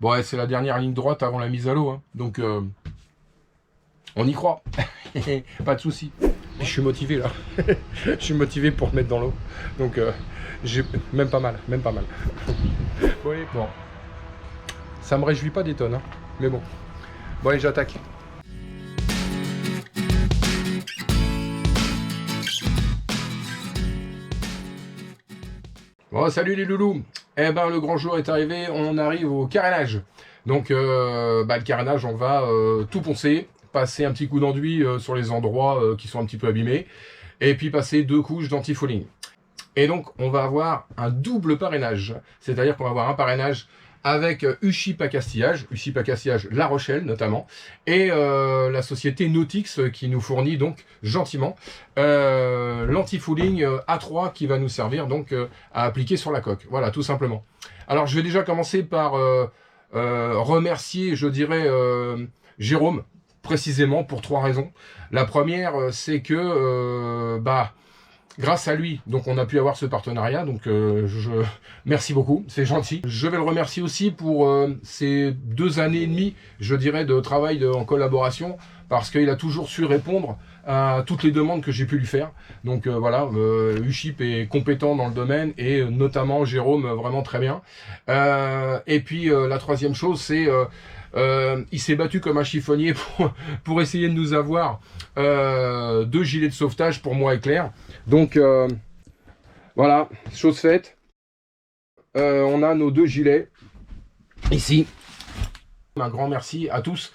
Bon, ouais, c'est la dernière ligne droite avant la mise à l'eau, hein. Donc on y croit. Pas de souci. Je suis motivé là. Je suis motivé pour me mettre dans l'eau. Donc j'ai même pas mal, même pas mal. Bon, allez, bon. Ça me réjouit pas des tonnes, hein. Mais bon. Bon, allez, j'attaque. Bon, salut les loulous. Eh ben, le grand jour est arrivé, on arrive au carénage. Donc, le carénage, on va tout poncer, passer un petit coup d'enduit sur les endroits qui sont un petit peu abîmés, et puis passer 2 couches d'anti-fouling. Et donc, on va avoir un double parrainage. C'est-à-dire qu'on va avoir un parrainage avec USHIP Accastillage La Rochelle notamment, et la société Nautix qui nous fournit donc gentiment l'anti-fouling A3 qui va nous servir donc à appliquer sur la coque. Voilà, tout simplement. Alors, je vais déjà commencer par remercier, je dirais, Jérôme, précisément pour 3 raisons. La première, c'est que grâce à lui, donc on a pu avoir ce partenariat, donc merci beaucoup, c'est gentil. Je vais le remercier aussi pour ces 2 années et demie, je dirais, de travail en collaboration, parce qu'il a toujours su répondre à toutes les demandes que j'ai pu lui faire. Donc voilà, USHIP est compétent dans le domaine, et notamment Jérôme, vraiment très bien. Et puis la troisième chose, c'est... il s'est battu comme un chiffonnier pour essayer de nous avoir 2 gilets de sauvetage pour moi et Claire. Donc voilà, chose faite. On a nos 2 gilets ici. Un grand merci à tous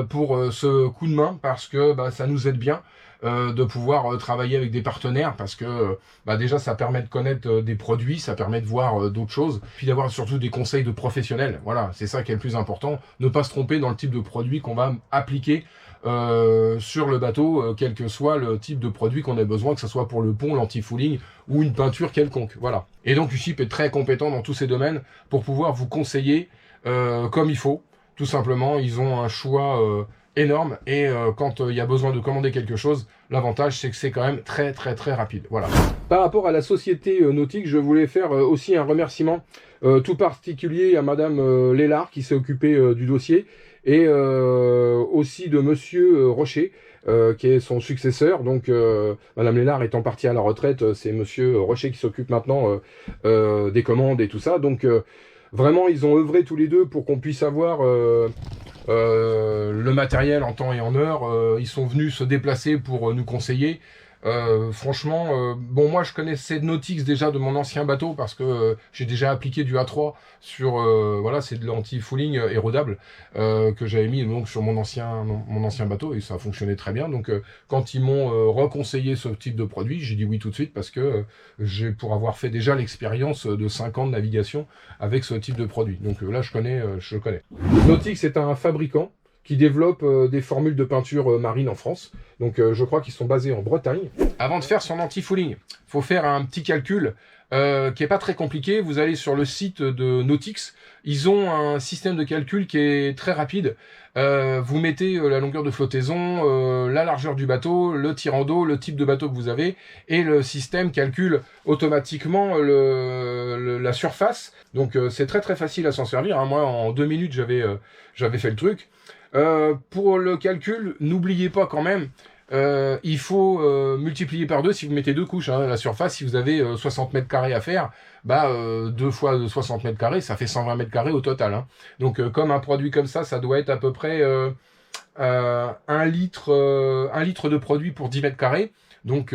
pour ce coup de main, parce que ça nous aide bien de pouvoir travailler avec des partenaires, parce que déjà ça permet de connaître des produits, ça permet de voir d'autres choses, puis d'avoir surtout des conseils de professionnels. Voilà, c'est ça qui est le plus important, ne pas se tromper dans le type de produit qu'on va appliquer sur le bateau, quel que soit le type de produit qu'on ait besoin, que ce soit pour le pont, l'anti-fouling ou une peinture quelconque. Voilà. Et donc USHIP est très compétent dans tous ces domaines pour pouvoir vous conseiller comme il faut. Tout simplement, ils ont un choix énorme, et quand il y a besoin de commander quelque chose, l'avantage c'est que c'est quand même très très très rapide. Voilà. Par rapport à la société Nautix, je voulais faire aussi un remerciement tout particulier à Madame Lélard qui s'est occupée du dossier, et aussi de Monsieur Rocher qui est son successeur. Donc Madame Lélard étant partie à la retraite, c'est Monsieur Rocher qui s'occupe maintenant des commandes et tout ça. Donc vraiment, ils ont œuvré tous les deux pour qu'on puisse avoir le matériel en temps et en heure. Ils sont venus se déplacer pour nous conseiller. Franchement, bon, moi je connaissais Nautix déjà de mon ancien bateau, parce que j'ai déjà appliqué du A3 sur, voilà, c'est de l'anti-fouling érodable que j'avais mis donc sur mon ancien bateau, et ça a fonctionné très bien. Donc quand ils m'ont reconseillé ce type de produit, j'ai dit oui tout de suite, parce que j'ai, pour avoir fait déjà l'expérience de 5 ans de navigation avec ce type de produit. Donc là je connais. Nautix est un fabricant qui développe des formules de peinture marine en France. Donc je crois qu'ils sont basés en Bretagne. Avant de faire son anti-fouling, il faut faire un petit calcul qui n'est pas très compliqué. Vous allez sur le site de Nautix. Ils ont un système de calcul qui est très rapide. Vous mettez la longueur de flottaison, la largeur du bateau, le tirant d'eau, le type de bateau que vous avez, et le système calcule automatiquement la surface. Donc c'est très très facile à s'en servir, hein. Moi en 2 minutes j'avais fait le truc. Pour le calcul, n'oubliez pas quand même, il faut multiplier par 2 si vous mettez 2 couches, hein. La surface, si vous avez 60 mètres carrés à faire, 2 fois 60 mètres carrés, ça fait 120 mètres carrés au total, hein. Donc comme un produit comme ça doit être à peu près 1 litre de produit pour 10 mètres carrés. Donc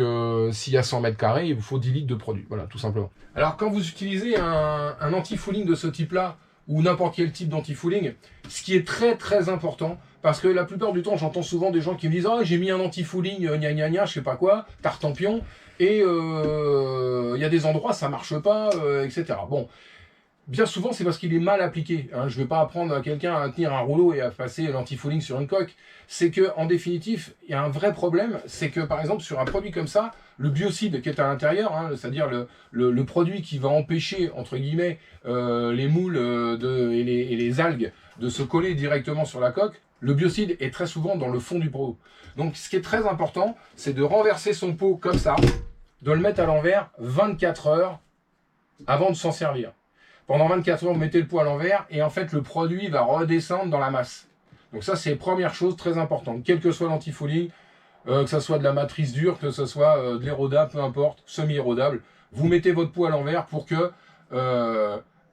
s'il y a 100 mètres carrés, il vous faut 10 litres de produit. Voilà, tout simplement. Alors quand vous utilisez un anti-fouling de ce type-là, ou n'importe quel type d'anti-fouling, ce qui est très très important, parce que la plupart du temps j'entends souvent des gens qui me disent « Ah, j'ai mis un anti-fouling, gna gna gna, je sais pas quoi, tartempion, et il y a des endroits ça marche pas, etc. » Bon, bien souvent c'est parce qu'il est mal appliqué, hein. Je vais pas apprendre à quelqu'un à tenir un rouleau et à passer l'anti-fouling sur une coque. C'est que en définitive, il y a un vrai problème, c'est que par exemple sur un produit comme ça, le biocide qui est à l'intérieur, hein, c'est-à-dire le produit qui va empêcher, entre guillemets, les moules et les algues de se coller directement sur la coque, le biocide est très souvent dans le fond du pot. Donc ce qui est très important, c'est de renverser son pot comme ça, de le mettre à l'envers 24 heures avant de s'en servir. Pendant 24 heures, vous mettez le pot à l'envers et en fait, le produit va redescendre dans la masse. Donc ça, c'est première chose très importante. Quel que soit l'antifouling, que ce soit de la matrice dure, que ce soit de l'érodable, peu importe, semi-érodable, vous mettez votre pot à l'envers pour que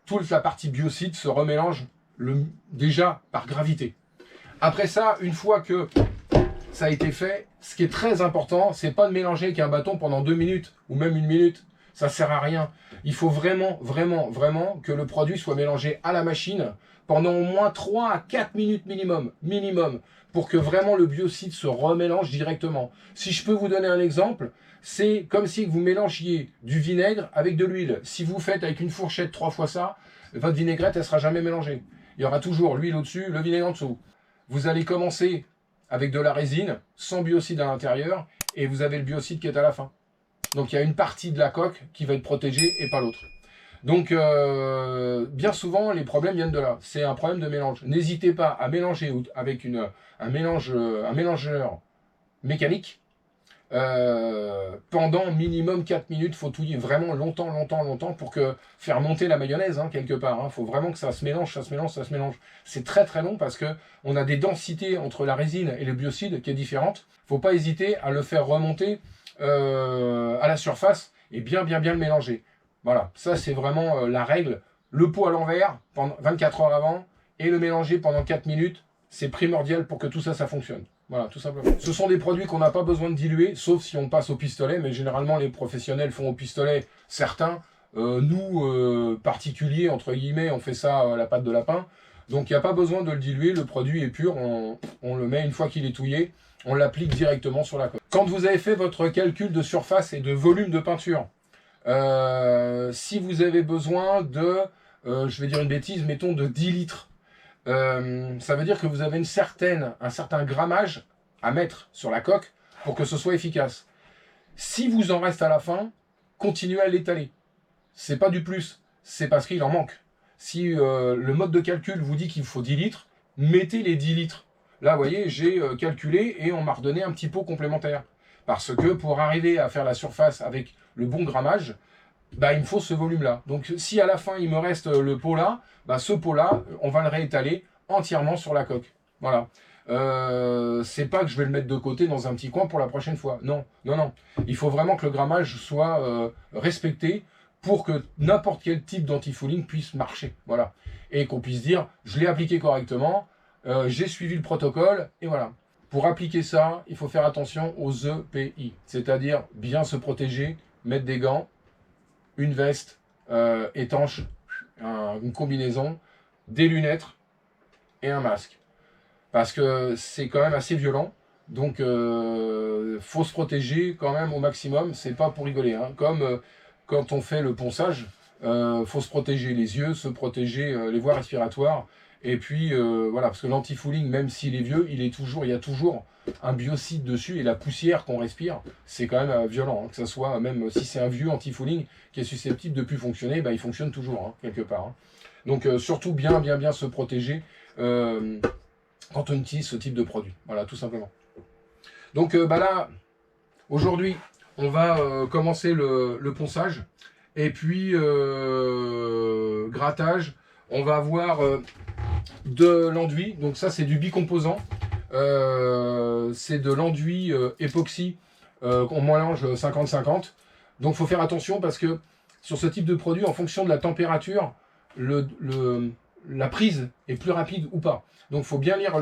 toute la partie biocide se remélange déjà par gravité. Après ça, une fois que ça a été fait, ce qui est très important, c'est pas de mélanger avec un bâton pendant 2 minutes ou même 1 minute. Ça sert à rien. Il faut vraiment que le produit soit mélangé à la machine pendant au moins 3 à 4 minutes minimum, pour que vraiment le biocide se remélange directement. Si je peux vous donner un exemple, c'est comme si vous mélangiez du vinaigre avec de l'huile. Si vous faites avec une fourchette 3 fois ça, votre vinaigrette, elle sera jamais mélangée. Il y aura toujours l'huile au-dessus, le vinaigre en dessous. Vous allez commencer avec de la résine, sans biocide à l'intérieur, et vous avez le biocide qui est à la fin. Donc il y a une partie de la coque qui va être protégée et pas l'autre. Donc bien souvent, les problèmes viennent de là. C'est un problème de mélange. N'hésitez pas à mélanger avec un mélangeur mécanique. Pendant minimum 4 minutes, il faut touiller vraiment longtemps pour faire monter la mayonnaise quelque part. Il faut vraiment que ça se mélange. C'est très long parce qu'on a des densités entre la résine et le biocide qui est différente. Il ne faut pas hésiter à le faire remonter à la surface et bien le mélanger. Voilà, ça c'est vraiment la règle. Le pot à l'envers pendant 24 heures avant et le mélanger pendant 4 minutes, c'est primordial pour que tout ça fonctionne. Voilà, tout simplement. Ce sont des produits qu'on n'a pas besoin de diluer, sauf si on passe au pistolet, mais généralement les professionnels font au pistolet, certains. Nous, particuliers, entre guillemets, on fait ça à la pâte de lapin. Donc il n'y a pas besoin de le diluer, le produit est pur, on le met une fois qu'il est touillé, on l'applique directement sur la coque. Quand vous avez fait votre calcul de surface et de volume de peinture, si vous avez besoin de, je vais dire une bêtise, mettons de 10 litres, ça veut dire que vous avez un certain grammage à mettre sur la coque pour que ce soit efficace. Si vous en reste à la fin, continuez à l'étaler. C'est pas du plus, c'est parce qu'il en manque. Si le mode de calcul vous dit qu'il faut 10 litres, mettez les 10 litres. Là, vous voyez, j'ai calculé et on m'a redonné un petit pot complémentaire. Parce que pour arriver à faire la surface avec le bon grammage, bah, il me faut ce volume-là. Donc si à la fin il me reste le pot là, bah, ce pot-là, on va le réétaler entièrement sur la coque. Voilà. C'est pas que je vais le mettre de côté dans un petit coin pour la prochaine fois. Non. Il faut vraiment que le grammage soit respecté pour que n'importe quel type d'antifouling puisse marcher. Voilà. Et qu'on puisse dire, je l'ai appliqué correctement, j'ai suivi le protocole, et voilà. Pour appliquer ça, il faut faire attention aux EPI, c'est-à-dire bien se protéger, mettre des gants, une veste étanche, une combinaison, des lunettes et un masque. Parce que c'est quand même assez violent, donc faut se protéger quand même au maximum, c'est pas pour rigoler. Comme quand on fait le ponçage, faut se protéger les yeux, se protéger les voies respiratoires, et puis voilà, parce que l'antifouling, même s'il est vieux, il y a toujours un biocide dessus, et la poussière qu'on respire, c'est quand même violent, que ça soit, même si c'est un vieux antifouling qui est susceptible de plus fonctionner, bah, il fonctionne toujours, quelque part. Donc surtout bien se protéger quand on utilise ce type de produit, voilà, tout simplement. Donc là, aujourd'hui, on va commencer le ponçage, et puis grattage, on va avoir de l'enduit, donc ça c'est du bicomposant, c'est de l'enduit époxy qu'on mélange 50-50, donc il faut faire attention parce que sur ce type de produit, en fonction de la température, la prise est plus rapide ou pas. Donc il faut bien lire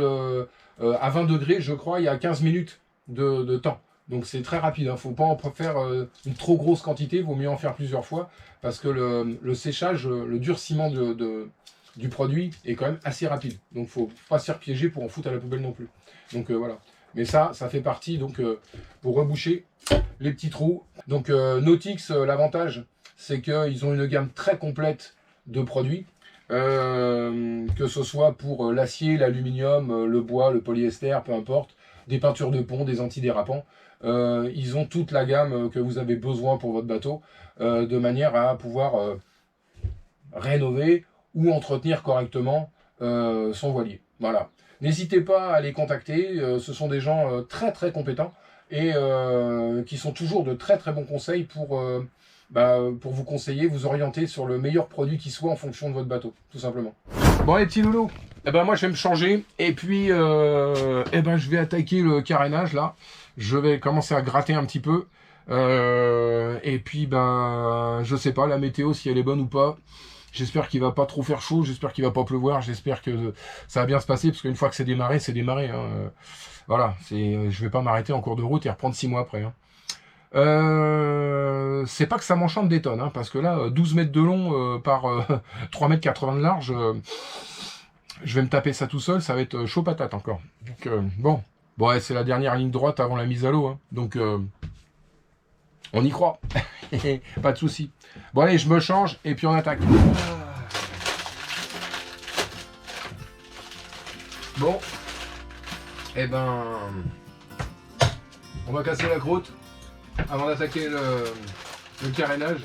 à 20 degrés, je crois, il y a 15 minutes de temps. Donc c'est très rapide, il ne faut pas en faire une trop grosse quantité, il vaut mieux en faire plusieurs fois, parce que le séchage, le durcissement du produit est quand même assez rapide. Donc il ne faut pas se faire piéger pour en foutre à la poubelle non plus. Donc voilà. Mais ça fait partie, donc pour reboucher les petits trous. Donc Nautix, l'avantage, c'est qu'ils ont une gamme très complète de produits. Que ce soit pour l'acier, l'aluminium, le bois, le polyester, peu importe, des peintures de pont, des antidérapants. Ils ont toute la gamme que vous avez besoin pour votre bateau, de manière à pouvoir rénover ou entretenir correctement son voilier. Voilà. N'hésitez pas à les contacter, ce sont des gens très compétents et qui sont toujours de très bons conseils pour pour vous conseiller, vous orienter sur le meilleur produit qui soit en fonction de votre bateau, tout simplement. Bon les petits loulous, moi je vais me changer et puis je vais attaquer le carénage là. Je vais commencer à gratter un petit peu. Et puis je sais pas la météo si elle est bonne ou pas. J'espère qu'il va pas trop faire chaud, j'espère qu'il va pas pleuvoir, j'espère que ça va bien se passer, parce qu'une fois que c'est démarré, c'est démarré. Hein. Voilà, je vais pas m'arrêter en cours de route et reprendre 6 mois après. Hein. C'est pas que ça m'enchante des tonnes, hein, parce que là, 12 mètres de long par 3 mètres 80 de large, je vais me taper ça tout seul, ça va être chaud patate encore. Donc bon, ouais, c'est la dernière ligne droite avant la mise à l'eau, hein. Donc on y croit, pas de souci. Bon allez, je me change et puis on attaque. Bon, on va casser la croûte avant d'attaquer le carénage.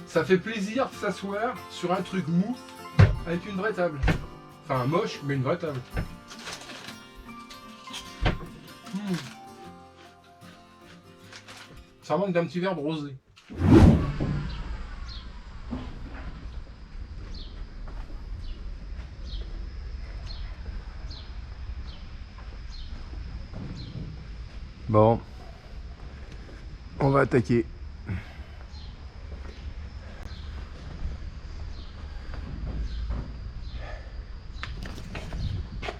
Ça fait plaisir de s'asseoir sur un truc mou avec une vraie table. Enfin moche, mais une vraie table. Ça manque d'un petit verre de rosé. Bon, on va attaquer.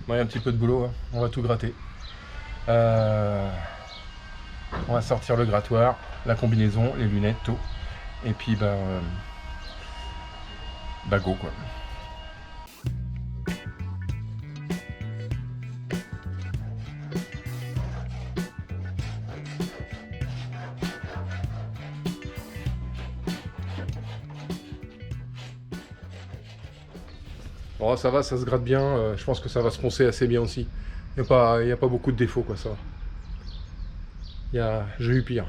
Bon, il y a un petit peu de boulot, hein. On va tout gratter. On va sortir le grattoir, la combinaison, les lunettes, tout. Et puis go quoi. Bon, ça va, ça se gratte bien. Je pense que ça va se poncer assez bien aussi. Il n'y a pas beaucoup de défauts, quoi, ça va. J'ai eu pire.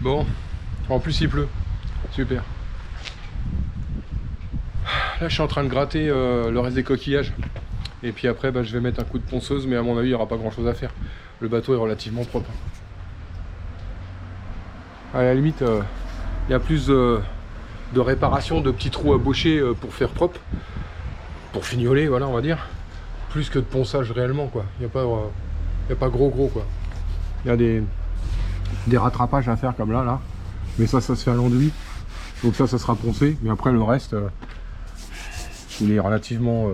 Bon, en plus il pleut. Super. Là je suis en train de gratter le reste des coquillages. Et puis après je vais mettre un coup de ponceuse, mais à mon avis il n'y aura pas grand chose à faire. Le bateau est relativement propre. À la limite, il y a plus de réparation, de petits trous à boucher pour faire propre. Pour fignoler, voilà, on va dire. Plus que de ponçage réellement, quoi. Il n'y a pas gros quoi. Il y a des rattrapages à faire comme là. Mais ça se fait à l'enduit. Donc ça sera poncé. Mais après le reste, il est relativement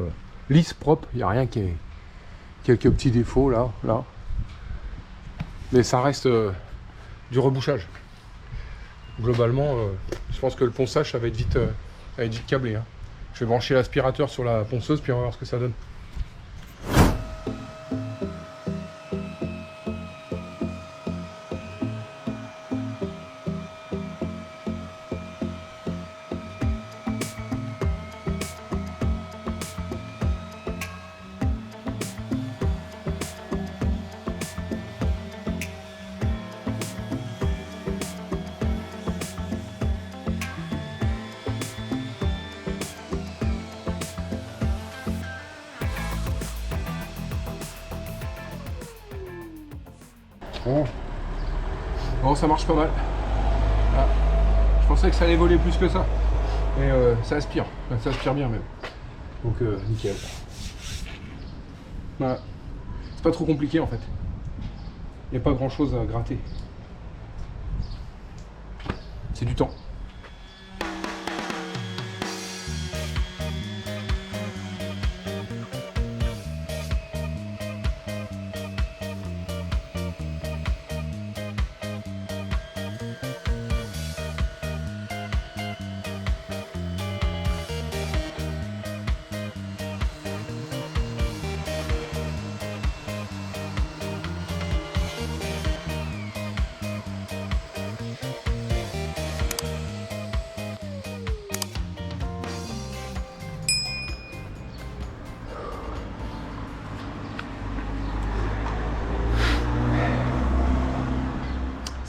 lisse, propre. Il n'y a rien qui est... Quelques petits défauts là. Mais ça reste du rebouchage. Globalement, je pense que le ponçage, ça va être vite câblé. Hein. Je vais brancher l'aspirateur sur la ponceuse, puis on va voir ce que ça donne. Bon, ça marche pas mal. Ah, je pensais que ça allait voler plus que ça. Mais ça aspire bien même. Donc nickel. Voilà. C'est pas trop compliqué en fait. Il n'y a pas grand chose à gratter. C'est du temps.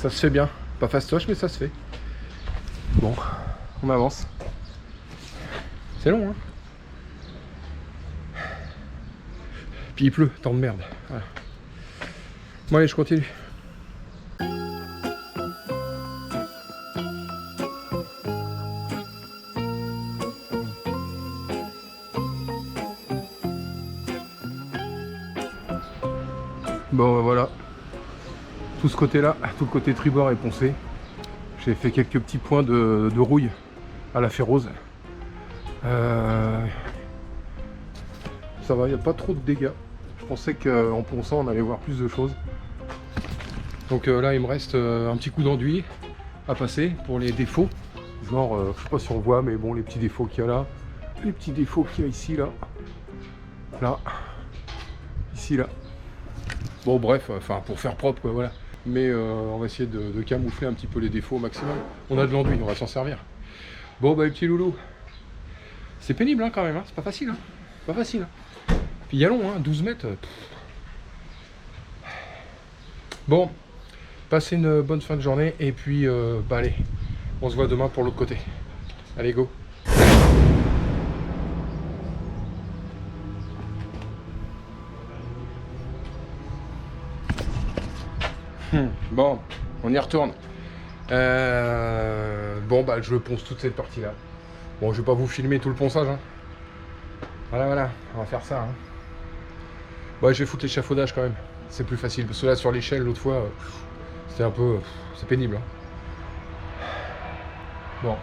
Ça se fait bien. Pas fastoche, mais ça se fait. Bon, on avance. C'est long, hein. Puis il pleut, temps de merde. Voilà. Bon allez, je continue. Bon voilà, tout ce côté là, tout le côté tribord est poncé. J'ai fait quelques petits points de rouille à la férose. Ça va, il n'y a pas trop de dégâts. Je pensais qu'en ponçant on allait voir plus de choses. Donc là il me reste un petit coup d'enduit à passer pour les défauts. Genre, je sais pas si on voit, mais bon, les petits défauts qu'il y a là. Les petits défauts qu'il y a ici, là. Là. Ici, là. Bon bref, enfin pour faire propre quoi, voilà. Mais on va essayer de camoufler un petit peu les défauts au maximum. On a de l'enduit, on va s'en servir. Bon bah les petits loulous. C'est pénible hein, quand même, hein. C'est pas facile. Hein. Pas facile. Hein. Puis il y a long, hein, 12 mètres. Bon, passez une bonne fin de journée et puis bah allez, on se voit demain pour l'autre côté. Allez go. Bon, on y retourne. Bon, bah, je ponce toute cette partie-là. Bon, je vais pas vous filmer tout le ponçage. Hein. Voilà, on va faire ça. Hein. Bah, je vais foutre l'échafaudage quand même. C'est plus facile. Parce que là, sur l'échelle, l'autre fois, c'était un peu... c'est pénible. Hein. Bon.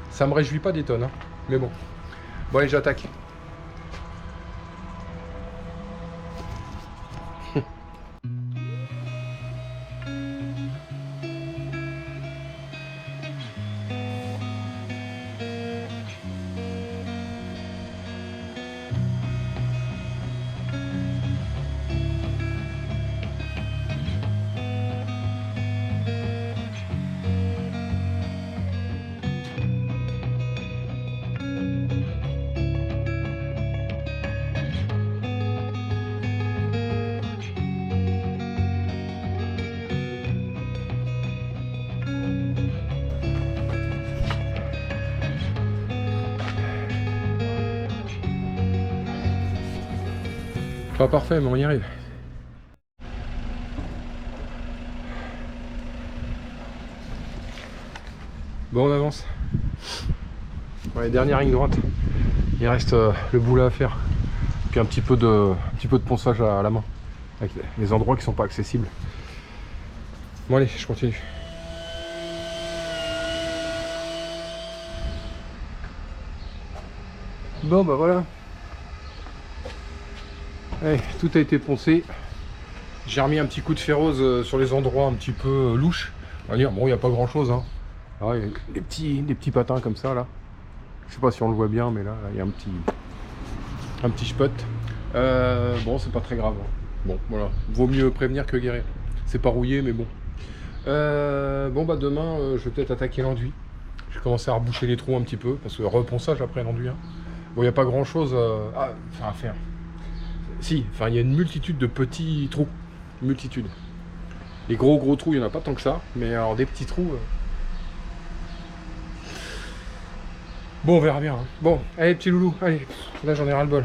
Ça me réjouit pas des tonnes. Hein. Mais bon. Bon, allez, j'attaque. Pas parfait, mais on y arrive. Bon, on avance. Ouais, dernière ligne droite. Il reste le boulot à faire. Puis un petit peu de ponçage à la main. Avec les endroits qui sont pas accessibles. Bon allez, je continue. Bon bah voilà. Allez, tout a été poncé. J'ai remis un petit coup de férose sur les endroits un petit peu louches. On va dire, bon, il n'y a pas grand chose. Hein. Alors, il y a des petits patins comme ça là. Je sais pas si on le voit bien, mais là, il y a un petit spot. Bon, c'est pas très grave. Hein. Bon, voilà. Vaut mieux prévenir que guérir. C'est pas rouillé, mais bon. Bon, bah demain, je vais peut-être attaquer l'enduit. Je vais commencer à reboucher les trous un petit peu, parce que reponçage après l'enduit. Hein. Bon, il n'y a pas grand chose à faire. Si, enfin, il y a une multitude de petits trous. Multitude. Les gros trous, il n'y en a pas tant que ça. Mais alors, des petits trous... Bon, on verra bien. Hein. Bon, allez, petit loulou, allez. Là, j'en ai ras le bol.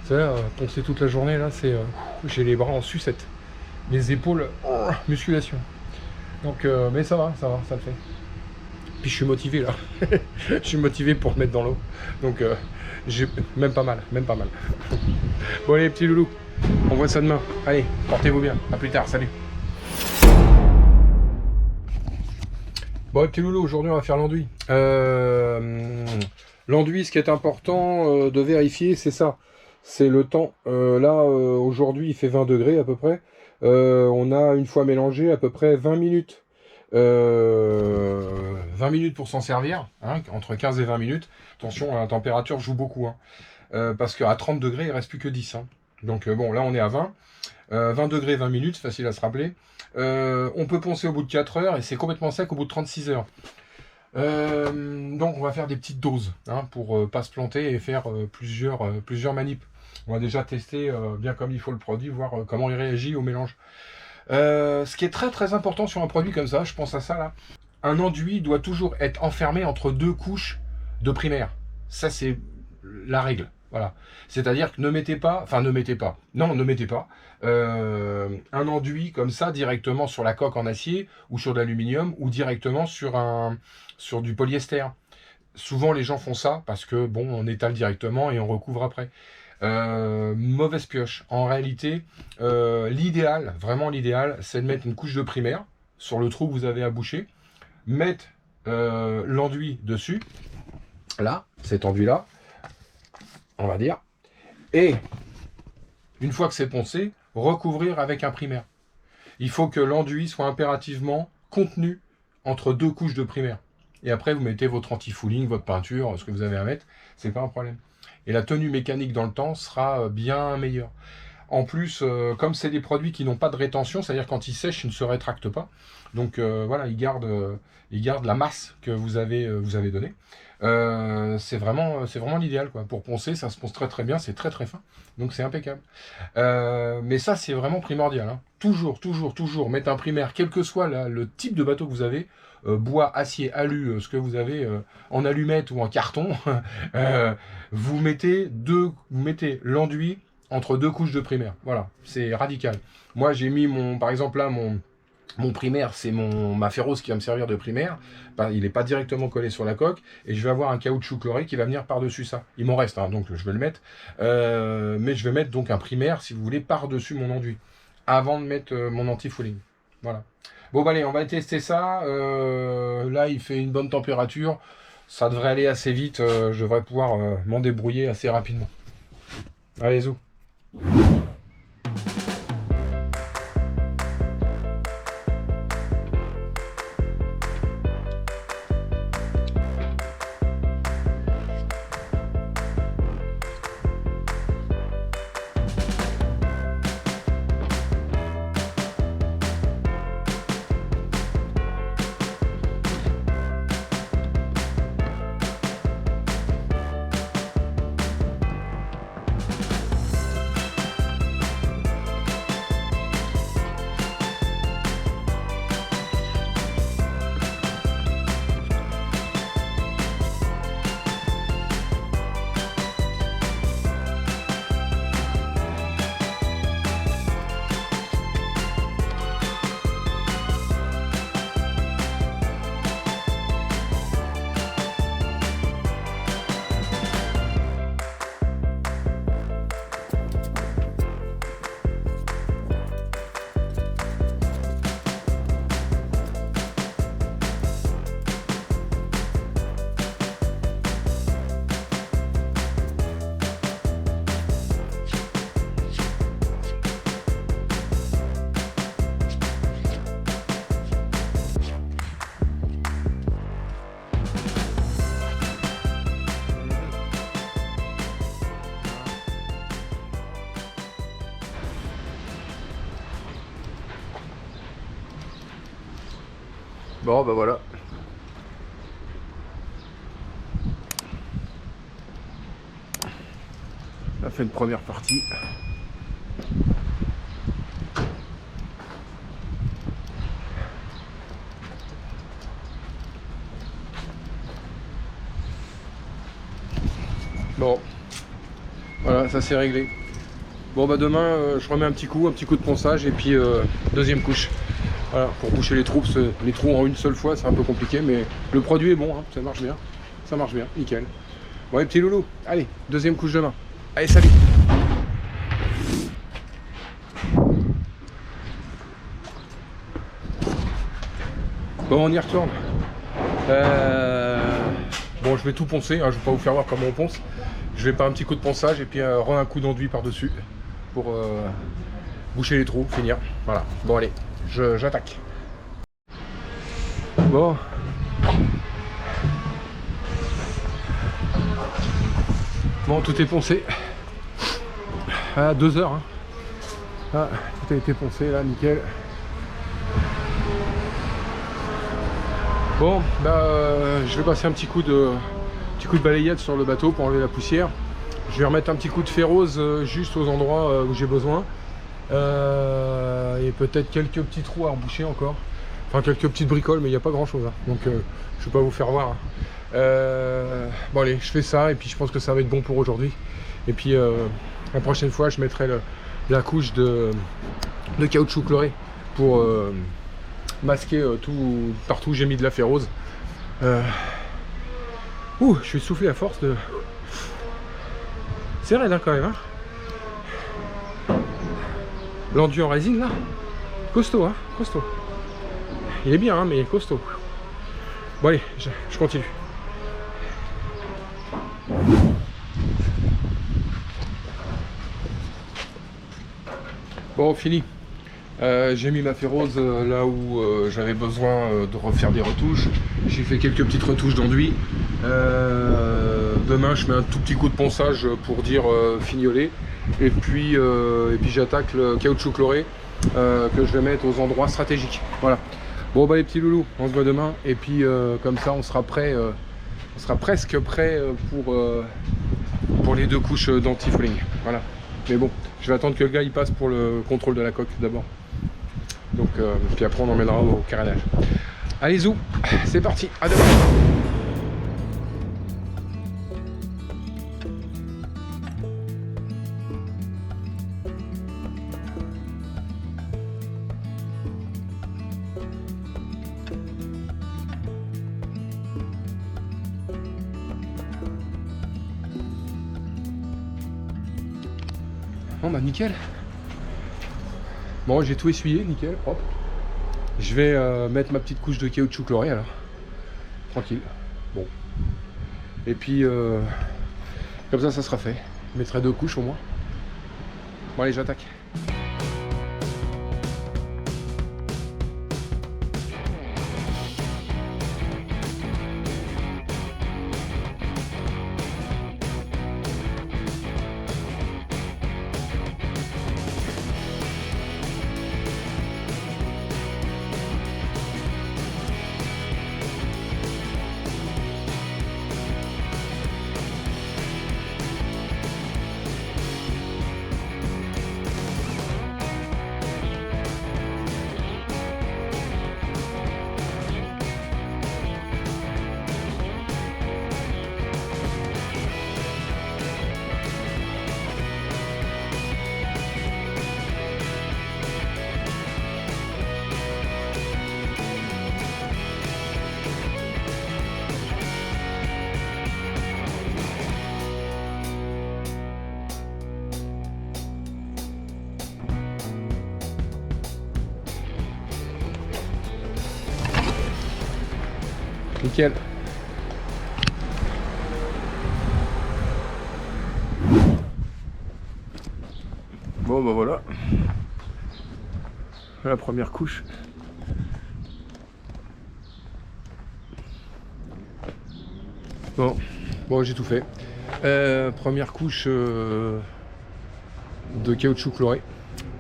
C'est là, poncer toute la journée, là, c'est... j'ai les bras en sucette. Les épaules, musculation. Donc, mais ça va, ça le fait. Puis je suis motivé, là. Je suis motivé pour me mettre dans l'eau. Donc, j'ai même pas mal. Bon, allez, petit loulou, on voit ça demain. Allez, portez-vous bien. À plus tard, salut. Bon, petit loulou, aujourd'hui, on va faire l'enduit. L'enduit, ce qui est important de vérifier, c'est ça. C'est le temps. Là, aujourd'hui, il fait 20 degrés à peu près. On a, une fois mélangé, à peu près 20 minutes. 20 minutes pour s'en servir, hein, entre 15 et 20 minutes. Attention, la température joue beaucoup. Hein, parce qu'à 30 degrés, il ne reste plus que 10. Hein. Donc bon, là, on est à 20. 20 degrés, 20 minutes, facile à se rappeler. On peut poncer au bout de 4 heures et c'est complètement sec au bout de 36 heures. Donc on va faire des petites doses hein, pour pas se planter et faire plusieurs manips. On va déjà tester bien comme il faut le produit, voir comment il réagit au mélange. Ce qui est très très important sur un produit comme ça, je pense à ça là, un enduit doit toujours être enfermé entre deux couches de primaire. Ça c'est la règle. Voilà. C'est-à-dire que ne mettez pas, enfin ne mettez pas, non ne mettez pas un enduit comme ça directement sur la coque en acier ou sur de l'aluminium ou directement sur du polyester. Souvent les gens font ça parce que bon on étale directement et on recouvre après. Mauvaise pioche. En réalité, l'idéal, vraiment l'idéal, c'est de mettre une couche de primaire sur le trou que vous avez à boucher, mettre l'enduit dessus, là, cet enduit-là, on va dire, et une fois que c'est poncé, recouvrir avec un primaire. Il faut que l'enduit soit impérativement contenu entre deux couches de primaire. Et après, vous mettez votre anti-fouling, votre peinture, ce que vous avez à mettre, c'est pas un problème. Et la tenue mécanique dans le temps sera bien meilleure. En plus, comme c'est des produits qui n'ont pas de rétention, c'est-à-dire quand ils sèchent, ils ne se rétractent pas. Donc voilà, ils gardent la masse que vous avez donnée. C'est vraiment l'idéal, quoi. Pour poncer, ça se ponce très très bien, c'est très très fin. Donc c'est impeccable. Mais ça, c'est vraiment primordial, hein. Toujours mettre un primaire, quel que soit le type de bateau que vous avez, bois, acier, alu, ce que vous avez en allumette ou en carton, vous mettez l'enduit entre deux couches de primaire. Voilà, c'est radical. Moi, j'ai mis par exemple là, mon primaire, c'est ma ferrose qui va me servir de primaire. Il n'est pas directement collé sur la coque. Et je vais avoir un caoutchouc chloré qui va venir par-dessus ça. Il m'en reste, hein, donc je vais le mettre. Mais je vais mettre donc un primaire, si vous voulez, par-dessus mon enduit. Avant de mettre mon anti-fouling. Voilà. Bon, bah, allez, on va tester ça. Là, il fait une bonne température. Ça devrait aller assez vite. Je devrais pouvoir m'en débrouiller assez rapidement. Allez, zou. Bon, bah voilà. On a fait une première partie. Bon, voilà, ça c'est réglé. Bon, bah demain, je remets un petit coup de ponçage et puis deuxième couche. Voilà, pour boucher les trous, parce que les trous en une seule fois, c'est un peu compliqué, mais le produit est bon, hein, ça marche bien. Ça marche bien, nickel. Bon, les petits loulous, allez, deuxième couche demain. Allez, salut! Bon, on y retourne. Bon, je vais tout poncer, hein, je vais pas vous faire voir comment on ponce. Je vais faire un petit coup de ponçage et puis un coup d'enduit par-dessus pour boucher les trous, finir. Voilà, bon allez, j'attaque. Bon. Bon, tout est poncé. À 2 heures. Hein. Ah, tout a été poncé là, nickel. Bon, bah, je vais passer un petit coup de balayette sur le bateau pour enlever la poussière. Je vais remettre un petit coup de ferrose juste aux endroits où j'ai besoin. Et peut-être quelques petits trous à reboucher encore. Enfin, quelques petites bricoles, mais il n'y a pas grand chose. Hein. Donc, je ne vais pas vous faire voir. Hein. Bon, allez, je fais ça et puis je pense que ça va être bon pour aujourd'hui. Et puis, la prochaine fois, je mettrai la couche de caoutchouc chloré pour masquer tout partout où j'ai mis de la ferrose. Je suis soufflé à force de... C'est raide hein, quand même. Hein. L'enduit en résine là, costaud, hein, costaud. Il est bien, hein, mais il est costaud. Bon allez, je continue. Bon, fini. J'ai mis ma ferrose là où j'avais besoin de refaire des retouches. J'ai fait quelques petites retouches d'enduit. Demain, je mets un tout petit coup de ponçage pour dire fignoler. Et puis j'attaque le caoutchouc chloré que je vais mettre aux endroits stratégiques. Voilà. Bon bah les petits loulous, on se voit demain. Et puis comme ça, on sera prêt. On sera presque prêt pour les 2 couches d'anti-fouling. Voilà. Mais bon, je vais attendre que le gars il passe pour le contrôle de la coque d'abord. Donc, puis après on emmènera au carénage. Allez zou, c'est parti, à demain. Bon bah nickel. Bon j'ai tout essuyé, nickel, propre. Je vais mettre ma petite couche de caoutchouc chloré alors. Tranquille. Bon. Et puis comme ça sera fait. Je mettrai 2 couches au moins. Bon allez j'attaque. Nickel. Bon bah voilà. La première couche. Bon j'ai tout fait. Première couche de caoutchouc chloré.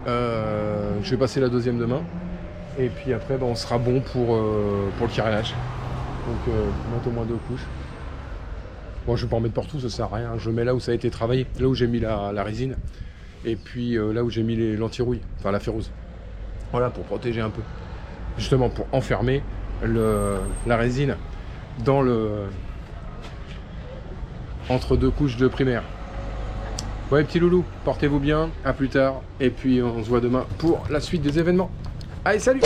Je vais passer la deuxième demain. Et puis après on sera bon pour le carénage. Donc mettre au moins 2 couches. Bon je vais pas en mettre partout, ça sert à rien. Je mets là où ça a été travaillé, là où j'ai mis la résine. Et puis là où j'ai mis l'anti-rouille, enfin la ferrose. Voilà, pour protéger un peu. Justement pour enfermer la résine dans entre 2 couches de primaire. Ouais petit loulou, portez-vous bien, à plus tard. Et puis on se voit demain pour la suite des événements. Allez salut!